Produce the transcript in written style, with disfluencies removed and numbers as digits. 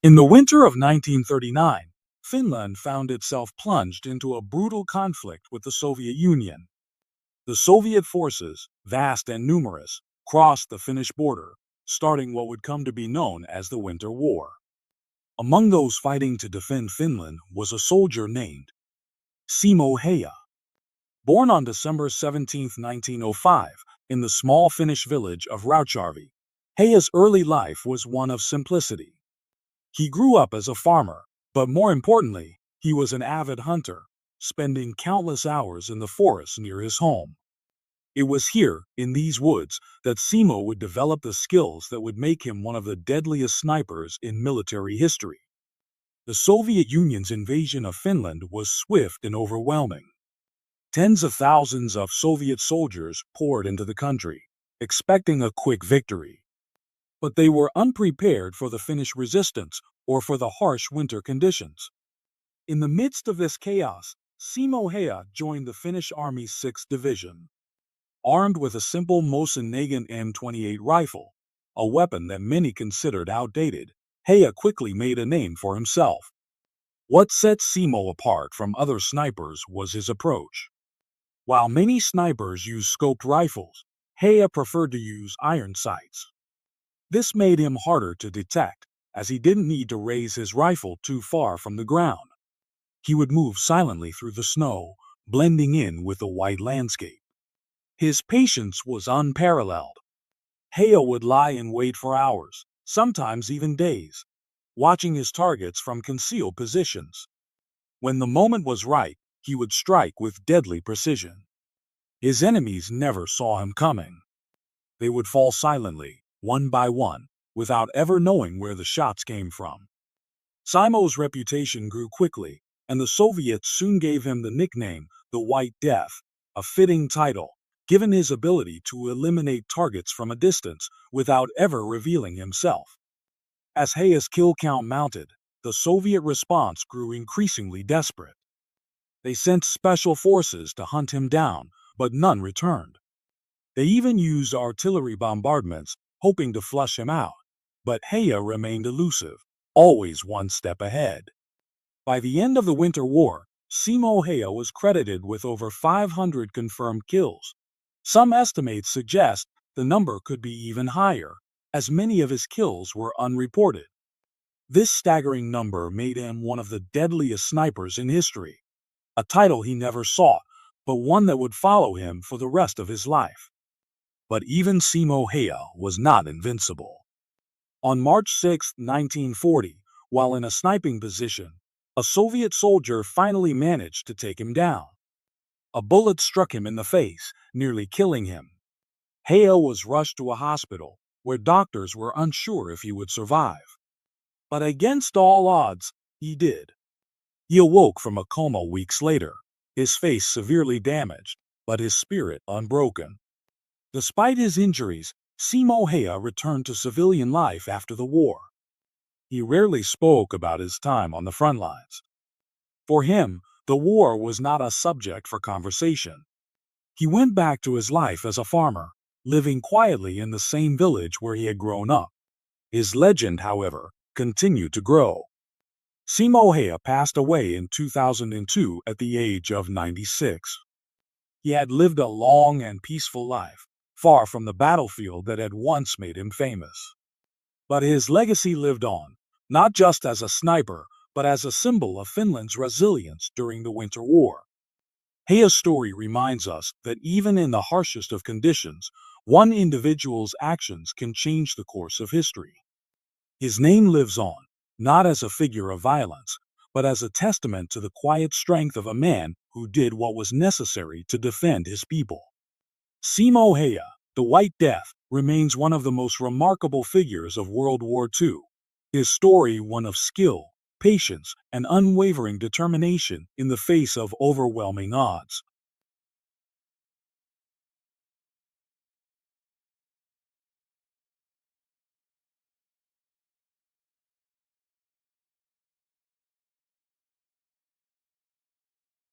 In the winter of 1939, Finland found itself plunged into a brutal conflict with the Soviet Union. The Soviet forces, vast and numerous, crossed the Finnish border, starting what would come to be known as the Winter War. Among those fighting to defend Finland was a soldier named Simo Häyhä. Born on December 17, 1905, in the small Finnish village of Rautjärvi, Häyhä's early life was one of simplicity. He grew up as a farmer, but more importantly, he was an avid hunter, spending countless hours in the forest near his home. It was here, in these woods, that Simo would develop the skills that would make him one of the deadliest snipers in military history. The Soviet Union's invasion of Finland was swift and overwhelming. Tens of thousands of Soviet soldiers poured into the country, expecting a quick victory. But they were unprepared for the Finnish resistance or for the harsh winter conditions. In the midst of this chaos, Simo Häyhä joined the Finnish Army's 6th Division. Armed with a simple Mosin Nagin M28 rifle, a weapon that many considered outdated, Häyhä quickly made a name for himself. What set Simo apart from other snipers was his approach. While many snipers used scoped rifles, Häyhä preferred to use iron sights. This made him harder to detect, as he didn't need to raise his rifle too far from the ground. He would move silently through the snow, blending in with the white landscape. His patience was unparalleled. Häyhä would lie in wait for hours, sometimes even days, watching his targets from concealed positions. When the moment was right, he would strike with deadly precision. His enemies never saw him coming. They would fall silently, one by one, without ever knowing where the shots came from. Simo's reputation grew quickly, and the Soviets soon gave him the nickname the White Death, a fitting title, given his ability to eliminate targets from a distance without ever revealing himself. As Häyhä's kill count mounted, the Soviet response grew increasingly desperate. They sent special forces to hunt him down, but none returned. They even used artillery bombardments, hoping to flush him out, but Häyhä remained elusive, always one step ahead. By the end of the Winter War, Simo Häyhä was credited with over 500 confirmed kills. Some estimates suggest the number could be even higher, as many of his kills were unreported. This staggering number made him one of the deadliest snipers in history, a title he never sought, but one that would follow him for the rest of his life. But even Simo Häyhä was not invincible. On March 6, 1940, while in a sniping position, a Soviet soldier finally managed to take him down. A bullet struck him in the face, nearly killing him. Häyhä was rushed to a hospital, where doctors were unsure if he would survive. But against all odds, he did. He awoke from a coma weeks later, his face severely damaged, but his spirit unbroken. Despite his injuries, Simo Häyhä returned to civilian life after the war. He rarely spoke about his time on the front lines. For him, the war was not a subject for conversation. He went back to his life as a farmer, living quietly in the same village where he had grown up. His legend, however, continued to grow. Simo Häyhä passed away in 2002 at the age of 96. He had lived a long and peaceful life, far from the battlefield that had once made him famous. But his legacy lived on, not just as a sniper, but as a symbol of Finland's resilience during the Winter War. Häyhä's story reminds us that even in the harshest of conditions, one individual's actions can change the course of history. His name lives on, not as a figure of violence, but as a testament to the quiet strength of a man who did what was necessary to defend his people. Simo Häyhä, the White Death, remains one of the most remarkable figures of World War II. His story one of skill, patience, and unwavering determination in the face of overwhelming odds.